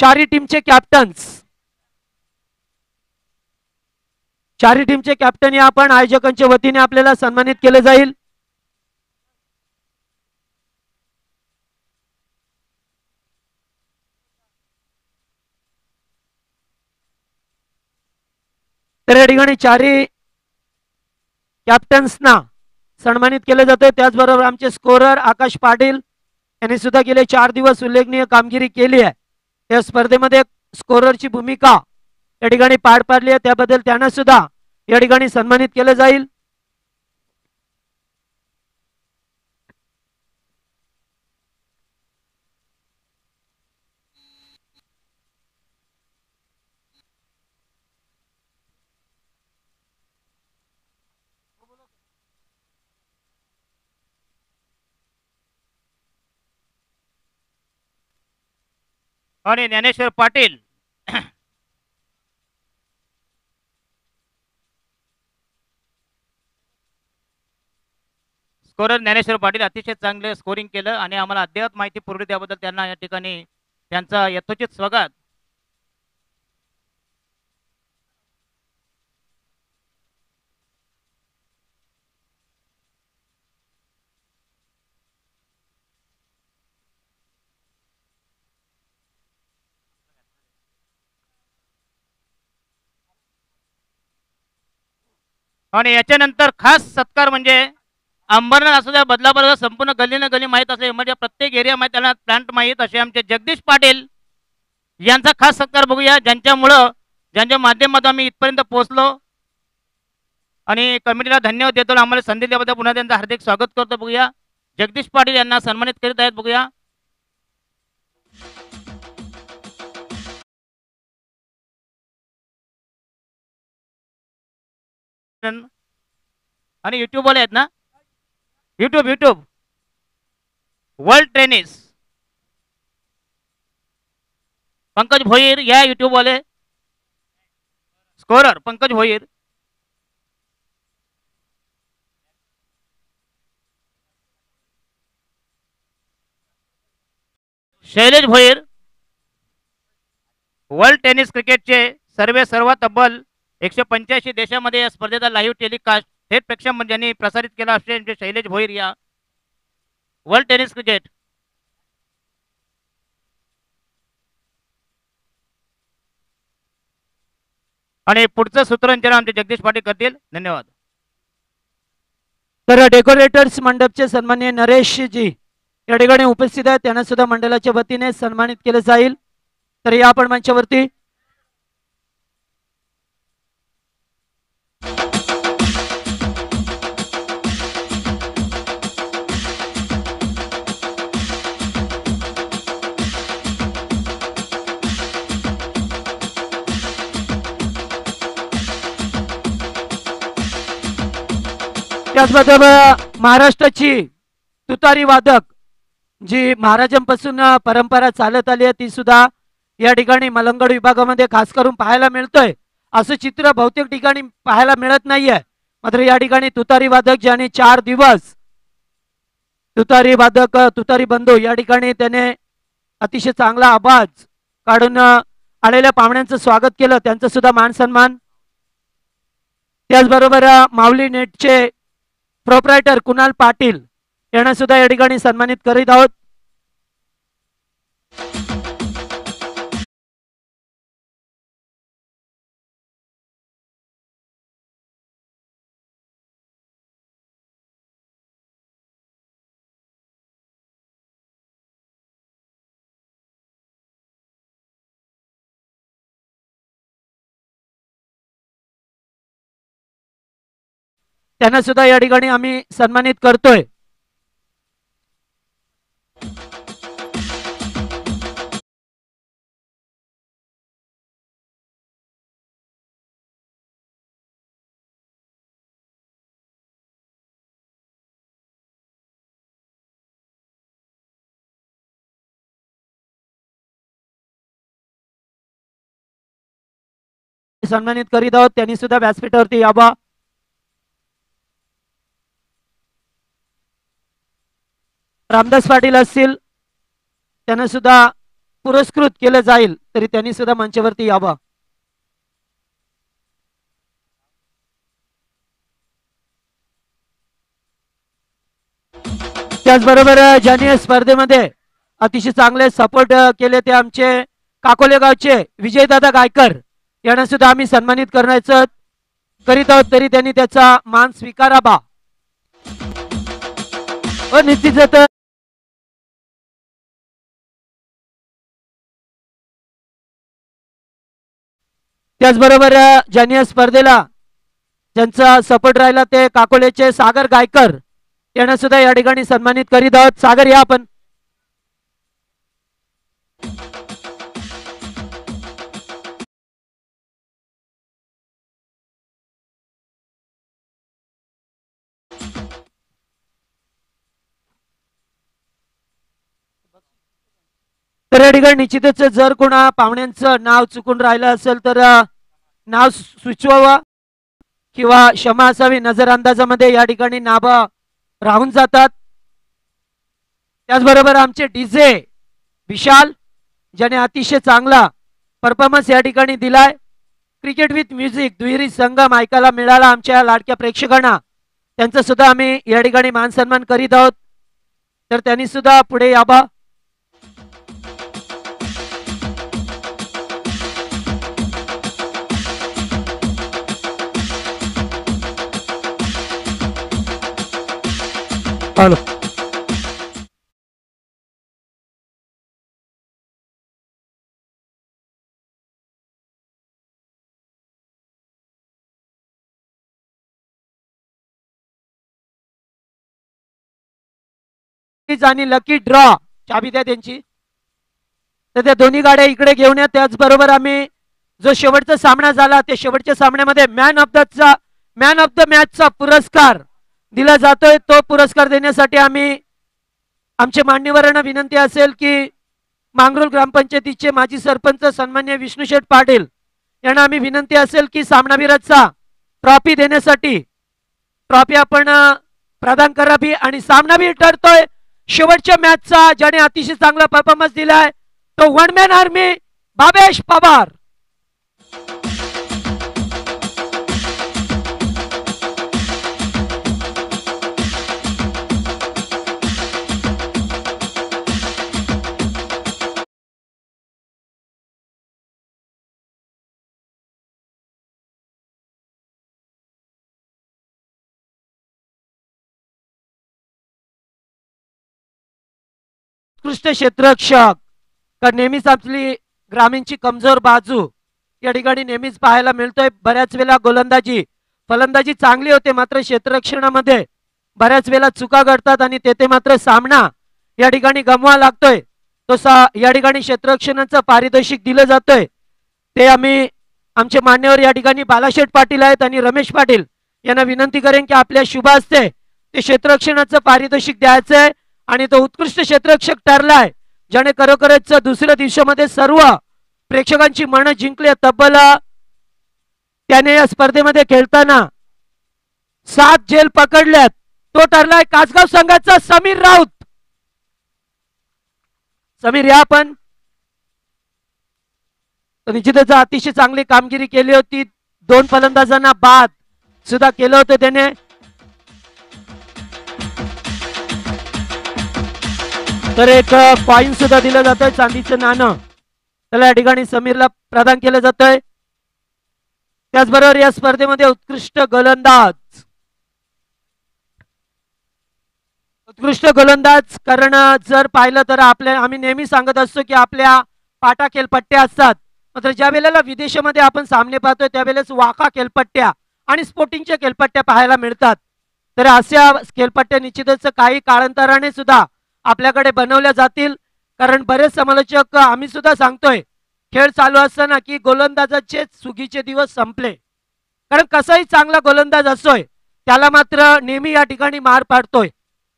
चारही टीमचे कॅप्टन्स, चारही टीमचे कॅप्टन या आपण आयोजकांच्या वतीने आपल्याला सन्मानित केले जाईल. तर या ठिकाणी चारही कॅप्टन्सना सन्मानित केले जाते. त्याचबरोबर आमचे स्कोरर आकाश पाटील यांनी सुद्धा गेले 4 दिवस उल्लेखनीय कामगिरी केली आहे. या स्पर्धेमध्ये स्कोररची भूमिका या ठिकाणी पार पाडली आहे, त्याबद्दल त्यांना सुद्धा या ठिकाणी सन्मानित केले जाईल. आणि ज्ञानेश्वर पाटील स्कोरर ज्ञानेश्वर पाटील अतिशय चांगले स्कोरिंग केलं आणि आम्हाला अद्ययावत माहिती पुरवली, त्याबद्दल त्यांना या ठिकाणी त्यांचा यथोचित स्वागत. आणि याच्यानंतर खास सत्कार म्हणजे अंबरनाथ असू द्या, बदलापूर संपूर्ण गल्लीनं गल्ली माहीत असेल, म्हणजे प्रत्येक एरिया माहीत, त्यांना प्लांट माहीत असे आमचे जगदीश पाटील यांचा खास सत्कार बघूया, ज्यांच्या माध्यमातून आम्ही इथपर्यंत पोहोचलो. आणि कमिटीला धन्यवाद देतो, आम्हाला संधी दिल्याबद्दल पुन्हा त्यांचं हार्दिक स्वागत करतो. बघूया जगदीश पाटील यांना सन्मानित करीत आहेत. बघूया. आणि युट्यूब वाले आहेत ना, YouTube world tennis Pankaj Bhoir या युट्यूब वाले scorer Pankaj Bhoir, Shailesh Bhoir world tennis क्रिकेटचे सर्व तब्बल 185 देशामध्ये या स्पर्धेचा लाईव्ह टेलिकास्ट थेट प्रेक्षक ज्यांनी प्रसारित केला असेल शैलेश भोईर या वर्ल्ड टेनिस क्रिकेट. आणि पुढचं सूत्रसंचालन आमचे जगदीश पाटील करतील. धन्यवाद. तर डेकोरेटर्स मंडपचे सन्माननीय नरेश जी या ठिकाणी उपस्थित आहेत, त्यांना सुद्धा मंडळाच्या वतीने सन्मानित केले जाईल. तर या आपण मंचावरती त्याचबरोबर महाराष्ट्राची तुतारी वादक जी महाराजांपासून परंपरा चालत आली आहे, ती सुद्धा या ठिकाणी मलंगड विभागामध्ये खास करून पाहायला मिळतोय. असं चित्र बहुतेक ठिकाणी पाहायला मिळत नाहीये. मात्र या ठिकाणी तुतारी वादक ज्याने 4 दिवस तुतारी वादक तुतारी बंधू या ठिकाणी त्याने अतिशय चांगला आवाज काढून आलेल्या पाहुण्यांचं स्वागत केलं, त्यांचं सुद्धा मान सन्मान. त्याचबरोबर माऊली नेटचे प्रोप्रायटर कुणाल पाटील यांना सुद्धा या ठिकाणी सन्मानित करीत आहोत. त्यांना सुद्धा या ठिकाणी आम्ही सन्मानित करतोय. सन्मानित करीत आहोत, त्यांनी सुद्धा व्यासपीठावरती यावा. रामदास पाटील असतील, त्यांना सुद्धा पुरस्कृत केलं जाईल तरी त्यांनी सुद्धा मंचावरती यावं. त्याचबरोबर ज्यांनी या स्पर्धेमध्ये अतिशय चांगले सपोर्ट केले ते आमचे काकोले गावचे विजयदादा गायकर यांना सुद्धा आम्ही सन्मानित करण्याचं करीत आहोत, तरी त्यांनी त्याचा मान स्वीकारावा. निश्चितच त्याचबरोबर ज्यांनी या स्पर्धेला ज्यांचा सपोर्ट राहिला ते काकोलेचे सागर गायकर यांना सुद्धा या ठिकाणी सन्मानित करीत आहोत. सागर या आपण. तर या ठिकाणी निश्चितच जर कोणा पाहुण्यांचं नाव चुकून राहिलं असेल तर नाव सुचवावं किंवा क्षमा असावी. नजर अंदाजामध्ये या ठिकाणी नाव राहून जातात. त्याचबरोबर आमचे डीजे विशाल ज्याने अतिशय चांगला परफॉर्मन्स या ठिकाणी दिलाय. क्रिकेट विथ म्युझिक दुहेरी संगम ऐकायला मिळाला आमच्या लाडक्या प्रेक्षकांना, त्यांचा सुद्धा आम्ही या ठिकाणी मान सन्मान करीत आहोत. तर त्यांनी सुद्धा पुढे यावं. हॅलो. आणि लकी ड्रॉ चाबी द्या त्यांची. तर त्या दोन्ही गाड्या इकडे घेऊन या. त्याचबरोबर आम्ही जो शेवटचा सामना झाला त्या शेवटच्या सामन्यामध्ये मॅन ऑफ द मॅचचा पुरस्कार दिला जातोय. तो पुरस्कार देण्यासाठी आम्ही आमच्या मान्यवरांना विनंती असेल की मांगरोळ ग्रामपंचायतीचे माजी सरपंच सन्मान्य विष्णुशेठ पाटील यांना आम्ही विनंती असेल की सामनावीराचा ट्रॉफी देण्यासाठी ट्रॉफी आपण प्रदान करावी. आणि सामनावीर ठरतोय शेवटच्या मॅचचा ज्याने अतिशय चांगला परफॉर्मन्स दिलाय तो one man army Bhavesh Pawar. उत्कृष्ट क्षेत्ररक्षक तर नेहमीच आपली ग्रामीणची कमजोर बाजू या ठिकाणी नेहमीच पाहायला मिळतोय. बऱ्याच वेळा गोलंदाजी फलंदाजी चांगली होते मात्र क्षेत्ररक्षणामध्ये बऱ्याच वेळा चुका घडतात आणि तेथे मात्र सामना या ठिकाणी गमवा लागतोय. तो या ठिकाणी क्षेत्ररक्षणाचं पारितोषिक दिलं जातोय. ते आम्ही आमचे मान्यवर या ठिकाणी बालाशेठ पाटील आहेत आणि रमेश पाटील यांना विनंती करेन की आपल्या शुभ हस्ते ते क्षेत्ररक्षणाचं पारितोषिक द्यायचंय. आणि तो उत्कृष्ट क्षेत्ररक्षक ठरलाय ज्याने खरोखरच दुसऱ्या दिवसामध्ये सर्व प्रेक्षकांची मनं जिंकली. तब्बल त्याने या स्पर्धेमध्ये खेळताना 7 झेल पकडल्यात. तो ठरलाय कासगाव संघाचा समीर राऊत. समीर या आपण. निश्चितच अतिशय चांगली कामगिरी केली होती. 2 फलंदाजांना बाद सुद्धा केलं होतं त्याने. तर एक कॉइन सुद्धा दिलं जातंय चांदीचं नाणं त्याला या ठिकाणी समीरला प्रदान केलं जातंय. त्याचबरोबर या स्पर्धेमध्ये उत्कृष्ट गोलंदाज कारण जर पाहिलं तर आम्ही नेहमी सांगत असतो की आपल्या पाटा खेळपट्ट्या असतात मात्र ज्या वेळेला विदेशामध्ये आपण सामने पाहतोय त्यावेळेस वाका खेळपट्ट्या आणि स्पोर्टिंगच्या खेळपट्ट्या पाहायला मिळतात. तर अशा खेळपट्ट्या निश्चितच काही काळांतराने सुद्धा आपल्याकडे बनवल्या जातील. कारण बरेच समालोचक आम्ही सुद्धा सांगतोय खेळ चालू असताना की गोलंदाजाचे सुगीचे दिवस संपले. कारण कसाही चांगला गोलंदाज असतोय त्याला मात्र नेहमी या ठिकाणी मार पाडतोय.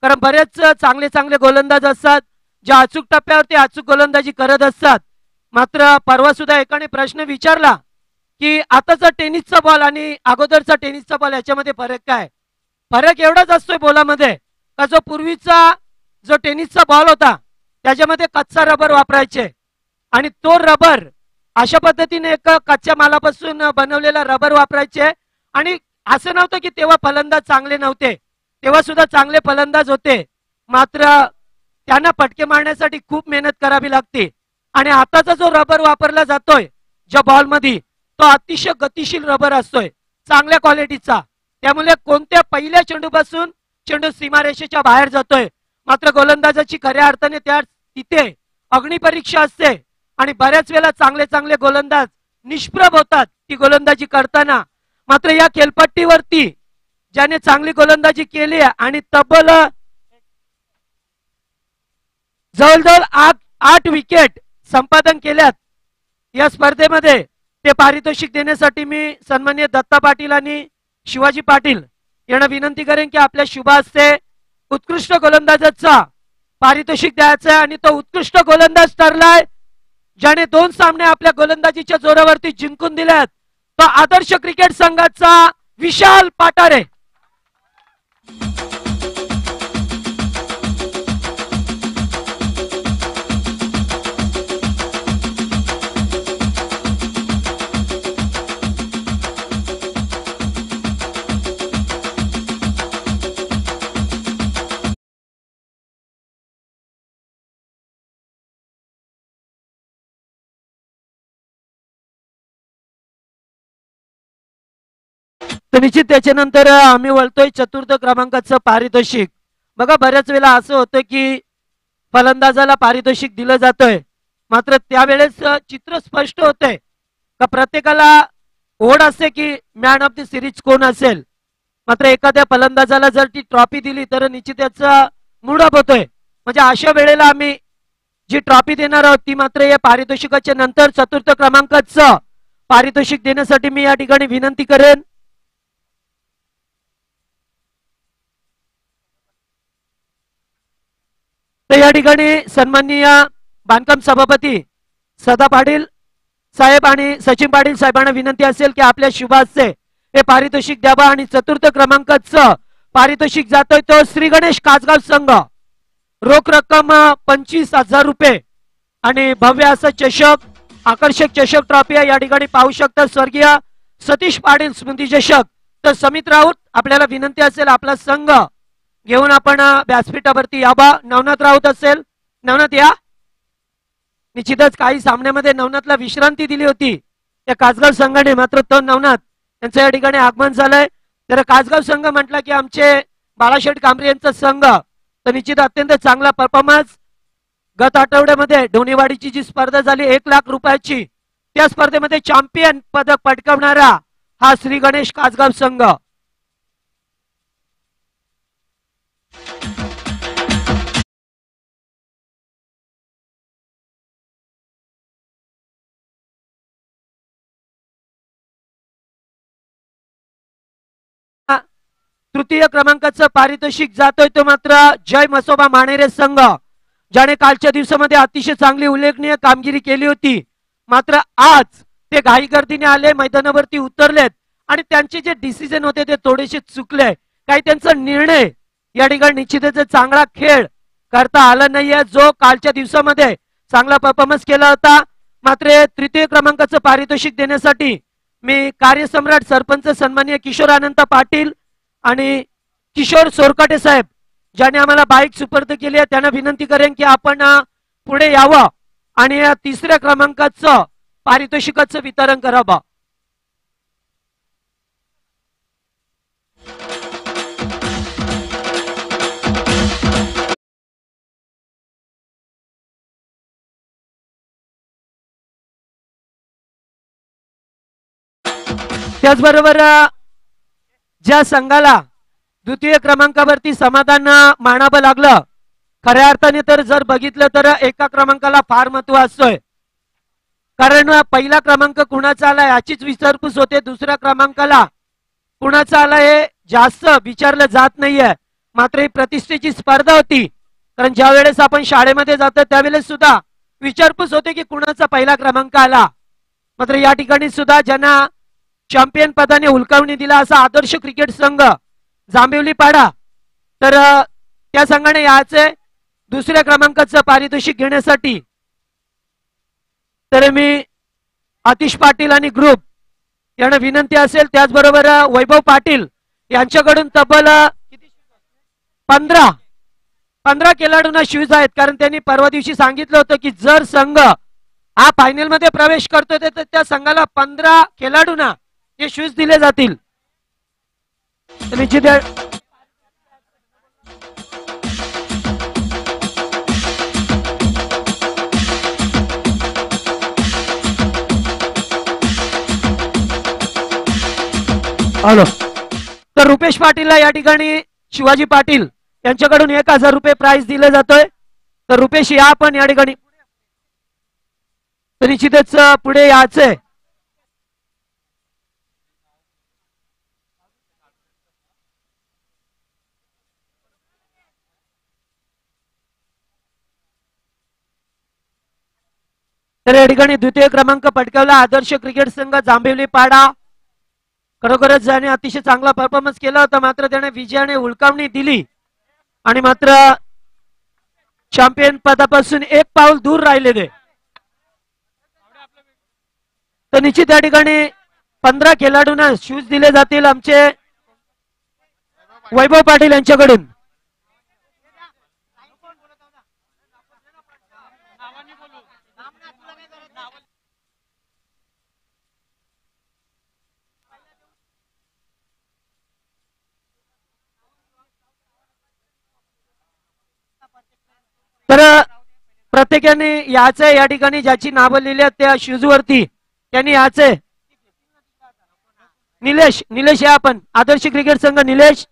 कारण बरेच चांगले गोलंदाज असतात जे अचूक टप्प्यावरती अचूक गोलंदाजी करत असतात. मात्र परवा सुद्धा एकाने प्रश्न विचारला की आताचा टेनिसचा बॉल आणि अगोदरचा टेनिसचा बॉल याच्यामध्ये फरक काय. फरक एवढाच असतोय बॉलामध्ये का जो पूर्वीचा जो टेनिसचा बॉल होता त्याच्यामध्ये कच्चा रबर वापरायचे आणि तो रबर अशा पद्धतीने एक कच्च्या मालापासून बनवलेला रबर वापरायचे. आणि असं नव्हतं की तेव्हा फलंदाज चांगले नव्हते, तेव्हा सुद्धा चांगले फलंदाज होते, मात्र त्यांना फटके मारण्यासाठी खूप मेहनत करावी लागते. आणि आताचा जो रबर वापरला जातोय ज्या बॉलमध्ये, तो अतिशय गतिशील रबर असतोय, चांगल्या क्वालिटीचा. त्यामुळे कोणत्या पहिल्या चेंडूपासून चेंडू सीमारेषेच्या बाहेर जातोय. मात्र गोलंदाजाची खऱ्या अर्थाने त्या तिथे अग्निपरीक्षा असते आणि बऱ्याच वेळा चांगले चांगले गोलंदाज निष्प्रभ होतात ती गोलंदाजी करताना. मात्र या खेळपट्टीवरती ज्याने चांगली गोलंदाजी केली आणि तब्बल जवळजवळ 8 विकेट संपादन केल्यात या स्पर्धेमध्ये, ते पारितोषिक देण्यासाठी मी सन्माननीय दत्ता पाटील आणि शिवाजी पाटील यांना विनंती करेन की आपल्या शुभ हस्ते उत्कृष्ट गोलंदाजाचा पारितोषिक द्यायचं आहे. आणि तो उत्कृष्ट गोलंदाज ठरलाय ज्याने 2 सामने आपल्या गोलंदाजीच्या जोरावरती जिंकून दिल्यात, तो आदर्श क्रिकेट संघाचा विशाल पाटारे. तर निश्चित त्याच्यानंतर आम्ही वळतोय चतुर्थ क्रमांकाचं पारितोषिक. बघा बऱ्याच वेळा असं होतं की फलंदाजाला पारितोषिक दिलं जातंय, मात्र त्यावेळेस चित्र स्पष्ट होतंय का प्रत्येकाला ओढ असते की मॅन ऑफ द सिरीज कोण असेल. मात्र एखाद्या फलंदाजाला जर ती ट्रॉफी दिली तर निश्चित त्याचा मूड अप होतोय. म्हणजे अशा वेळेला आम्ही जी ट्रॉफी देणार आहोत ती मात्र या पारितोषिकाच्या नंतर चतुर्थ क्रमांकाचं पारितोषिक देण्यासाठी मी या ठिकाणी विनंती करेन. तर या ठिकाणी सन्माननीय बांधकाम सभापती सदा पाटील साहेब आणि सचिन पाटील साहेबांना विनंती असेल की आपल्या शुभ हस्ते हे पारितोषिक द्यावा. आणि चतुर्थ क्रमांकाचं पारितोषिक जातोय तो श्री गणेश कासगाव संघ, रोख रक्कम 25,000 रुपये आणि भव्य असा चषक, आकर्षक चषक ट्रॉफी या ठिकाणी पाहू शकता. स्वर्गीय सतीश पाटील स्मृती चषक. तर समित राऊत आपल्याला विनंती असेल आपला संघ घेऊन आपण व्यासपीठावरती यावा. नवनाथ राऊत असेल, नवनाथ या. निश्चितच काही सामन्यामध्ये नवनाथला विश्रांती दिली होती त्या कासगाव संघाने, मात्र तो नवनाथ यांचं या ठिकाणी आगमन झालंय. तर कासगाव संघ म्हटला की आमचे बाळाशेठ कांबरे यांचा संघ, तर निश्चित अत्यंत चांगला परफॉर्मन्स. गत आठवड्यामध्ये ढोणेवाडीची जी स्पर्धा झाली 1 लाख रुपयाची, त्या स्पर्धेमध्ये चॅम्पियन पदक पटकावणारा हा श्री गणेश कासगाव संघ. तृतीय क्रमांकाचं पारितोषिक जातोय तो मात्र जय मसोबा माणेरे संघ, ज्याने कालच्या दिवसामध्ये अतिशय चांगली उल्लेखनीय कामगिरी केली होती. मात्र आज ते घाईगर्दीने आले, मैदानावरती उतरलेत आणि त्यांचे जे डिसिजन होते ते थोडेसे चुकले. काही त्यांचा निर्णय या ठिकाणी निश्चितच चांगला खेळ करता आला नाहीये, जो कालच्या दिवसामध्ये चांगला परफॉर्मन्स केला होता. मात्र तृतीय क्रमांकाचं पारितोषिक देण्यासाठी मी कार्यसम्राट सरपंच सन्माननीय किशोर अनंत पाटील आणि किशोर सोरकाटे साहेब ज्याने आम्हाला बाईक सुपूर्द केली आहे त्यांना विनंती करेन की आपण पुढे यावं आणि तिसऱ्या क्रमांकाचं पारितोषिकाचं वितरण करावं. त्याचबरोबर ज्या संघाला द्वितीय क्रमांकावरती समाधान मानावं लागलं, खऱ्या अर्थाने तर जर बघितलं तर एका क्रमांकाला फार महत्व असतोय. कारण पहिला क्रमांक कुणाचा आला याचीच विचारपूस होते, दुसऱ्या क्रमांकाला कुणाचा आला हे जास्त विचारलं जात नाहीये. मात्र ही प्रतिष्ठेची स्पर्धा होती, कारण ज्या वेळेस आपण शाळेमध्ये जातो त्यावेळेस सुद्धा विचारपूस होते की कुणाचा पहिला क्रमांक आला. मात्र या ठिकाणी सुद्धा ज्यांना चॅम्पियन पदाने हुलकावणी दिला असा आदर्श क्रिकेट संघ जांभिवली पाडा, तर त्या संघाने याचे दुसऱ्या क्रमांकाचं पारितोषिक घेण्यासाठी तर मी आतिश पाटील आणि ग्रुप यांना विनंती असेल, त्याचबरोबर वैभव पाटील यांच्याकडून तब्बल 15 खेळाडूंना शूज आहेत, कारण त्यांनी परवा दिवशी सांगितलं होतं की जर संघ हा फायनल मध्ये प्रवेश करतो तर त्या संघाला 15 खेळाडूंना हे शूज दिले जातील. निश्चित हॅलो. तर रुपेश पाटीलला या ठिकाणी शिवाजी पाटील यांच्याकडून 1000 रुपये प्राइज दिले जातोय. तर रुपेश या पण या ठिकाणी तर निश्चितच पुढे यायचंय. तर या ठिकाणी द्वितीय क्रमांक पटकावला आदर्श क्रिकेट संघ जांभिवली पाडा. खरोखरच ज्याने अतिशय चांगला परफॉर्मन्स केला होता, मात्र त्याने विजयाने उलकावणी दिली आणि मात्र चॅम्पियन पदापासून एक पाऊल दूर राहिले ते. तर निश्चित या ठिकाणी 15 खेळाडूंना शूज दिले जातील आमचे वैभव पाटील यांच्याकडून. तर प्रत्येकाने याचे या ठिकाणी ज्याची नावं लिहिली आहेत त्या शूज वरती त्यांनी याचे निलेश या आपण आदर्श क्रिकेट संघ निलेश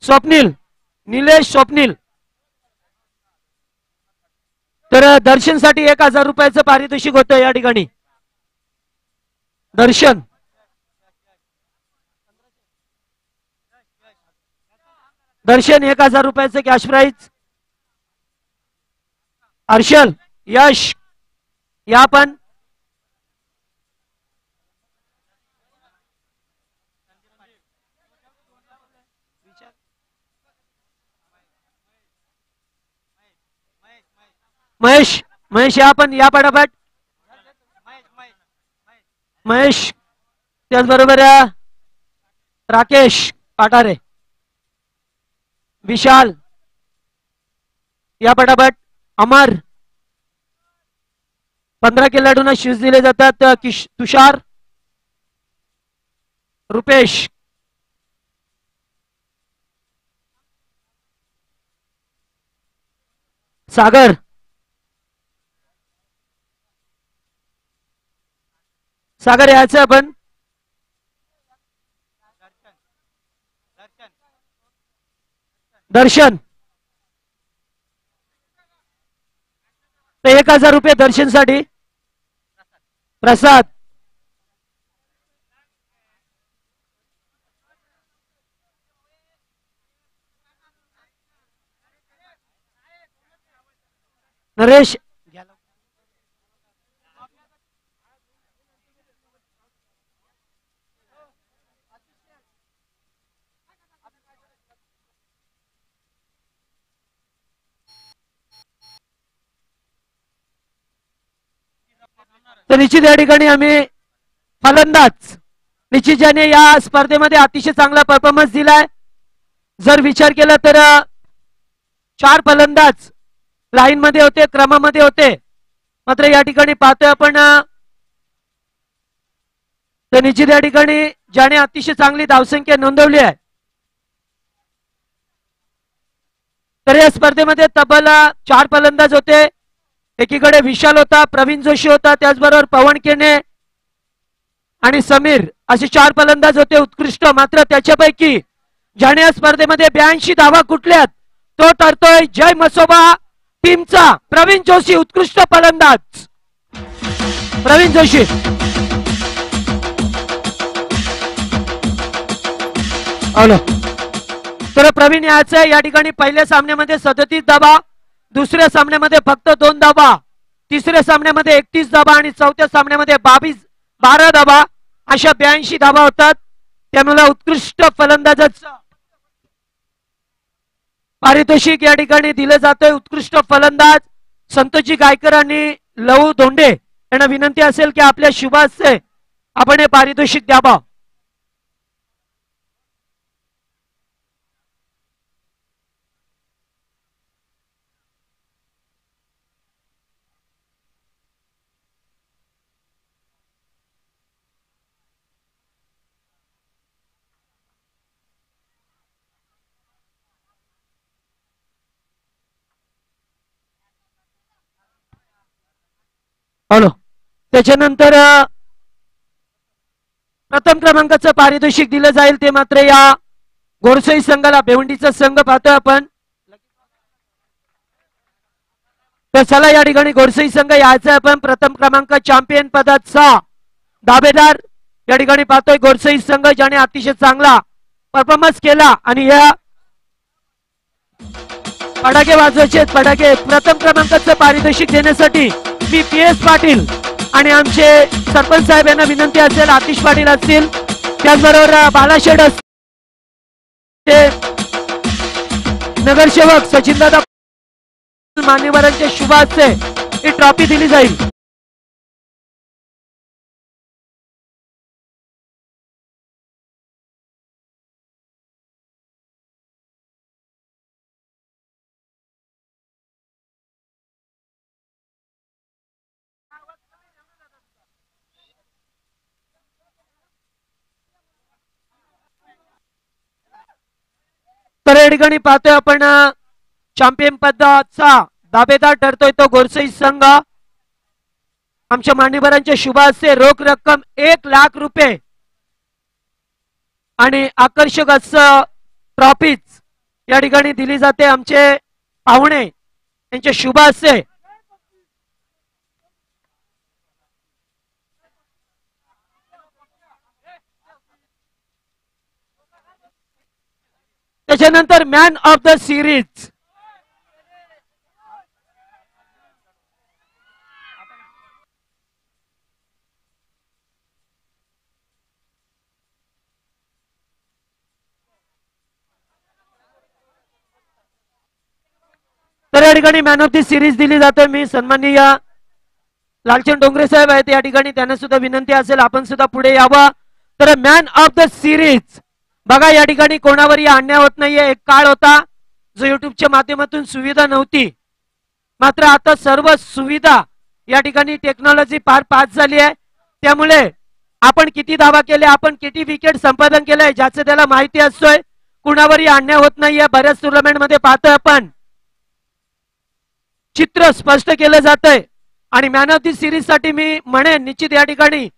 स्वप्नील. तर दर्शनसाठी 1000 रुपयाचं पारितोषिक होतं या ठिकाणी. दर्शन 1000 रुपयाचं कॅश प्राइज. हर्षल यश या पण महेश या पण या पटापट महेश. त्याचबरोबर राकेश पाटारे विशाल या पटापट अमर. 15 खेळाडूंना शूज दिले जातात. तुषार रुपेश सागर यायचं आपण. दर्शन तर 1000 रुपये दर्शनसाठी. प्रसाद नरेश तर निश्चित या ठिकाणी आम्ही फलंदाज निश्चित ज्याने या स्पर्धेमध्ये अतिशय चांगला परफॉर्मन्स दिलाय. जर विचार केला तर 4 फलंदाज लाईन मध्ये होते, क्रमामध्ये होते, मात्र या ठिकाणी पाहतोय आपण तर निश्चित या ठिकाणी ज्याने अतिशय चांगली धावसंख्या नोंदवली आहे. तर या स्पर्धेमध्ये तब्बल 4 फलंदाज होते. एकीकडे विशाल होता, प्रवीण जोशी होता, त्याचबरोबर पवन केने आणि समीर असे 4 फलंदाज होते उत्कृष्ट. मात्र त्याच्यापैकी ज्याने या स्पर्धेमध्ये 82 धावा कुठल्यात तो ठरतोय जय मसोबा टीमचा प्रवीण जोशी, उत्कृष्ट फलंदाज प्रवीण जोशी. हॅलो. तर प्रवीण याचं या ठिकाणी पहिल्या सामन्यामध्ये 37 धावा, दुसऱ्या सामन्यामध्ये फक्त 2 धावा, तिसऱ्या सामन्यामध्ये 31 धावा आणि चौथ्या सामन्यामध्ये 12 धावा अशा 82 धावा होतात. त्यामुळे उत्कृष्ट फलंदाजाचं पारितोषिक या ठिकाणी दिलं जातंय. उत्कृष्ट फलंदाज संतोषजी गायकर आणि लहू धोंडे यांना विनंती असेल की आपल्या शुभ हस्ते आपण हे पारितोषिक द्यावं. हॅलो. त्याच्यानंतर प्रथम क्रमांकाचं पारितोषिक दिलं जाईल ते मात्र या घोडसई संघाला, भिवंडीचा संघ पाहतोय आपण. तर चला या ठिकाणी घोडसई संघ यायचा आपण प्रथम क्रमांक चॅम्पियन पदाचा दावेदार या ठिकाणी पाहतोय घोडसई संघ, ज्याने अतिशय चांगला परफॉर्मन्स केला आणि या फटाके वाजवायचे फटाके. प्रथम क्रमांकाचं पारितोषिक देण्यासाठी मी PS पाटील आणि आमचे सरपंच साहेब यांना विनंती असेल, आतिश पाटील असतील, त्याचबरोबर बालाशेठ असतील, नगरसेवक सचिनदादा मान्यवरांच्या शुभ हस्ते ही ट्रॉफी दिली जाईल. तर या ठिकाणी पाहतोय आपण चॅम्पियन पदाचा दावेदार ठरतोय तो घोडसई संघ. आमच्या मान्यवरांच्या शुभ हस्ते रोख रक्कम 1,00,000 रुपये आणि आकर्षक असं ट्रॉफीज या ठिकाणी दिली जाते आमचे पाहुणे यांच्या शुभ हस्ते. त्याच्यानंतर मॅन ऑफ द सिरीज तर या ठिकाणी मॅन ऑफ द सिरीज दिली जाते. मी सन्माननीय लालचंद डोंगरे साहेब आहेत या ठिकाणी, त्यांना सुद्धा विनंती असेल आपण सुद्धा पुढे यावं. तर मॅन ऑफ द सिरीज बघा या ठिकाणी कोणावरही अन्याय होत नाहीये. एक काळ होता जो युट्यूबच्या माध्यमातून सुविधा नव्हती, मात्र आता सर्व सुविधा या ठिकाणी टेक्नॉलॉजी फार फास्ट झाली आहे. त्यामुळे आपण किती धावा केले, आपण किती विकेट संपादन केलंय ज्याचं त्याला माहिती असतोय. कुणावरही अन्याय होत नाहीये. बऱ्याच टुर्नामेंट मध्ये पाहतोय आपण चित्र स्पष्ट केलं जातंय. आणि मॅन ऑफ द सिरीज साठी मी म्हणेन निश्चित या ठिकाणी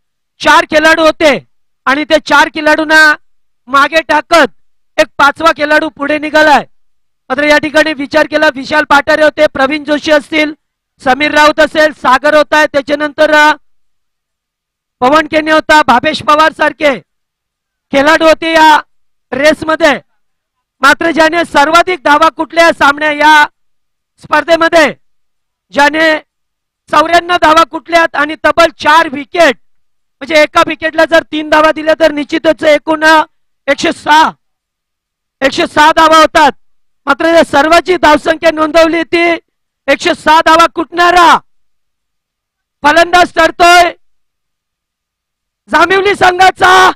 4 खेळाडू होते आणि ते 4 खेळाडूंना मागे टाकत एक 5वा खेळाडू पुढे निघालाय. मात्र या ठिकाणी विचार केला, विशाल पाटारे होते, प्रवीण जोशी असतील, समीर राऊत असेल, सागर होता, त्याच्यानंतर पवन केने होता, भावेश पवार सारखे खेळाडू होते या रेसमध्ये. मात्र ज्याने सर्वाधिक धावा कुठल्या सामन्या या स्पर्धेमध्ये ज्याने 94 धावा कुठल्यात आणि तब्बल 4 विकेट, म्हणजे एका विकेटला जर 3 धावा दिल्या तर निश्चितच एकूण 106 धावा होतात. मात्र सर्वांची धावसंख्या नोंदवली ती 106 धावा कुटणारा फलंदाज ठरतोय जांभिवली संघाचा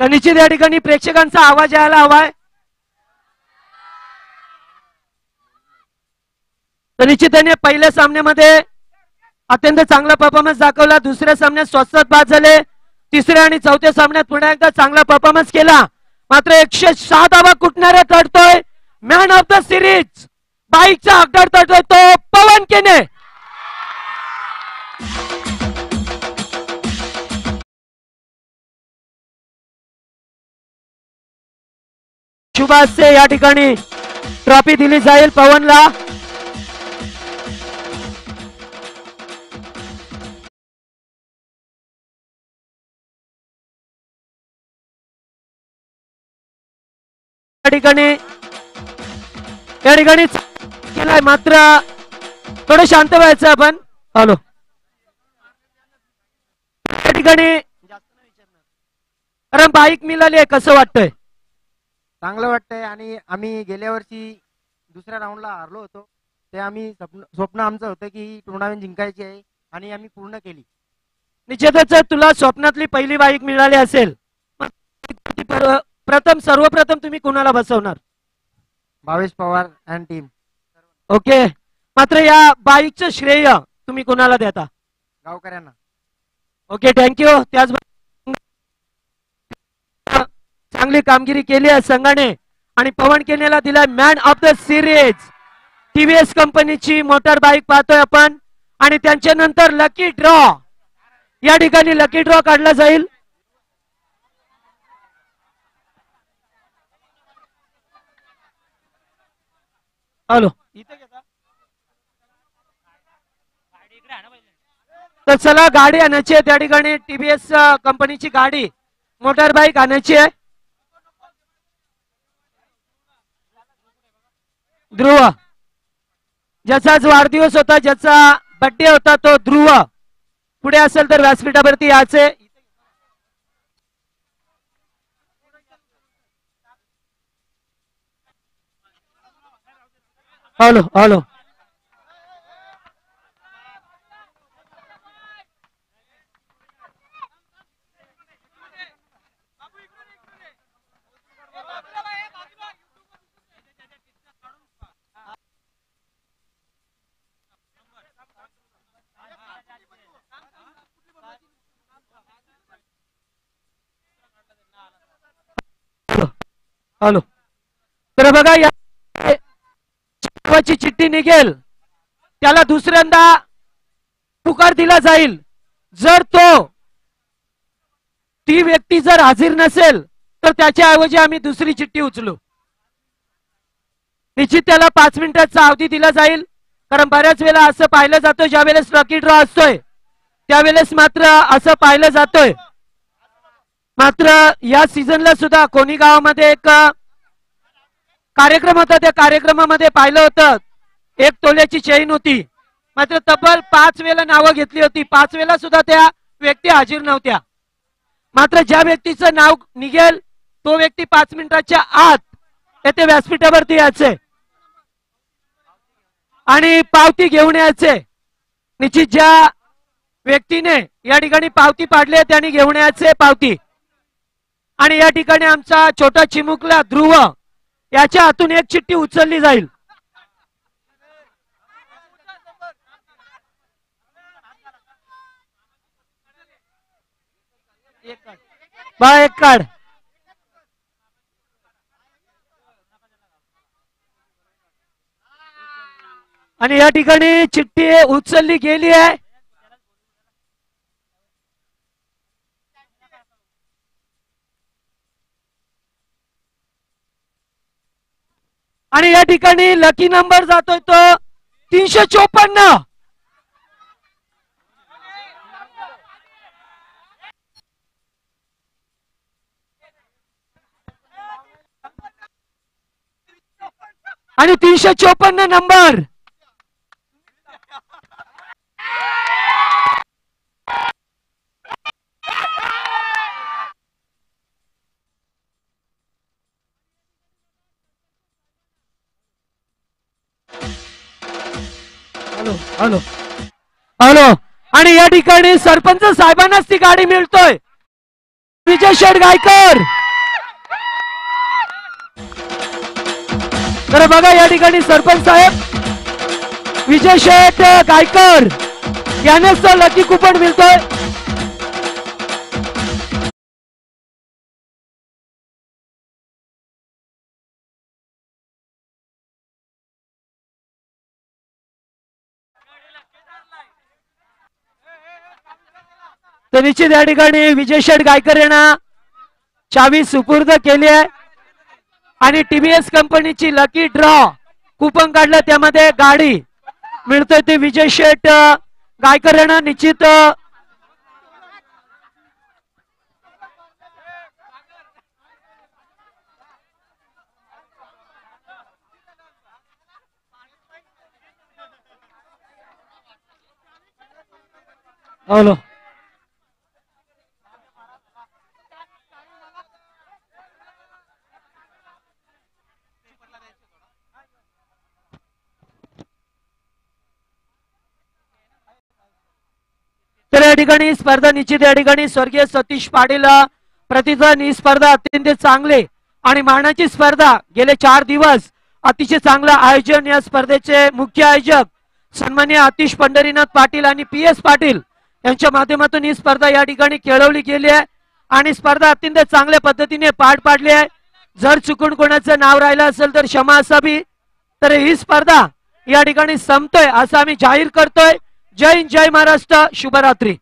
निश्चित या ठिकाणी प्रेक्षकांचा आवाज यायला हवाय. तर निश्चितपणे पहिल्या सामन्यामध्ये अत्यंत चांगला परफॉर्मन्स दाखवला, दुसऱ्या सामन्यात स्वस्तात बाद झाले, तिसऱ्या आणि चौथ्या सामन्यात पुन्हा एकदा चांगला परफॉर्मन्स केला. मात्र 106 धावा कुटणारा ठरतोय मॅन ऑफ द सिरीज, बाईकचा हकदार ठरतोय तो पवन केने. शुभाशय या ठिकाणी ट्रॉफी दिली जाईल पवनला. या ठिकाणी केलाय, मात्र थोडं शांत व्हायचं आपण. हॅलो. या ठिकाणी अरे बाईक मिळाली आहे, कसं वाटतंय? चांगलं वाटतंय. आणि आम्ही गेल्या वर्षी दुसऱ्या राऊंडला हारलो होतो. ते आम्ही स्वप्न आमचं होतं की ही टुर्नामेंट जिंकायची आहे आणि आम्ही पूर्ण केली. निश्चितच तुला स्वप्नातली पहिली बाईक मिळाली असेल, मग प्रथम सर्वप्रथम तुम्ही कुणाला बसवणार? Bhavesh Pawar and team. Okay, मात्र या बाईकचं श्रेय तुम्ही कुणाला देता? गावकऱ्यांना. Okay, thank you. त्याच चांगली कामगिरी केली आहे संघाने आणि पवन केनेला दिलाय man of the series. TVS कंपनीची मोटर बाईक पाहतोय आपण आणि त्यांच्या नंतर लकी ड्रॉ, या ठिकाणी लकी ड्रॉ काढला जाईल. हॅलो, तर चला गाडी आणायची आहे त्या ठिकाणी. टीव्हीएस कंपनीची गाडी मोटर बाईक आणायची आहे. ध्रुव, ज्याचाच वाढदिवस होता, ज्याचा बर्थडे होता, तो ध्रुव पुढे असेल तर व्यासपीठावरती याचे. Hello hello, hello. तर बघा, या चिठ्ठी निघेल त्याला दुसऱ्यांदा पुकार दिला जाईल. जर तो ती व्यक्ती जर हजर नसेल तर त्याच्याऐवजी आम्ही दुसरी चिठ्ठी उचलू. निश्चित त्याला 5 मिनिटाचा अवधी दिला जाईल, कारण बऱ्याच वेळा असं पाहिलं जातं ज्या वेळेस लकी ड्रॉ असतोय त्यावेळेस मात्र असं पाहिलं जातोय. मात्र या सीझनला सुद्धा कोणी गावामध्ये एक कार्यक्रम होता, त्या कार्यक्रमामध्ये पाहिलं होतं 1 तोल्याची चेन होती, मात्र तब्बल 5 वेळा नावं घेतली होती. 5 वेळा सुद्धा त्या व्यक्ती हजर नव्हत्या. मात्र ज्या व्यक्तीचं नाव निघेल तो व्यक्ती 5 मिनिटाच्या आत येथे व्यासपीठावरती यायचे आणि पावती घेऊन यायचे. निश्चित ज्या व्यक्तीने या ठिकाणी पावती पाडली त्यांनी घेऊन यायचे पावती. आणि या ठिकाणी आमचा छोटा चिमुकला ध्रुव याच्या हातून एक चिठ्ठी उचलली जाईल. एक कार्ड आणि या ठिकाणी चिठ्ठी उचलली गेली आहे. आणि या ठिकाणी लकी नंबर जातोय तो 354. आणि 354 नंबर हॅलो हॅलो हॅलो. आणि या ठिकाणी सरपंच साहेबांनाच ती गाडी मिळतोय. विजय शेठ गायकर. तर बघा, या ठिकाणी सरपंच साहेब विजय शेठ गायकर यांनाच तो लकी कुपन मिळतोय. तर निश्चित या ठिकाणी विजय शेठ गायकर यांना चावी सुपूर्द केली आहे आणि टीव्हीएस कंपनीची लकी ड्रॉ कुपन काढलं, त्यामध्ये गाडी मिळतोय ते विजय शेठ गायकर यांना. निश्चित हॅलो तर या ठिकाणी स्पर्धा निश्चित या ठिकाणी स्वर्गीय सतीश पाटील प्रतिदिन ही स्पर्धा अत्यंत चांगले आणि मानाची स्पर्धा गेले 4 दिवस अतिशय चांगलं आयोजन या स्पर्धेचे मुख्य आयोजक सन्माननीय आतिश पंढरीनाथ पाटील आणि PS पाटील यांच्या माध्यमातून ही स्पर्धा या ठिकाणी खेळवली गेली आहे आणि स्पर्धा अत्यंत चांगल्या पद्धतीने पार पाडली आहे. जर चुकून कोणाचं नाव राहिलं असेल तर क्षमा असावी. तर ही स्पर्धा या ठिकाणी संपतोय असं आम्ही जाहीर करतोय. जय हिंद, जय महाराष्ट्र, शुभरात्री.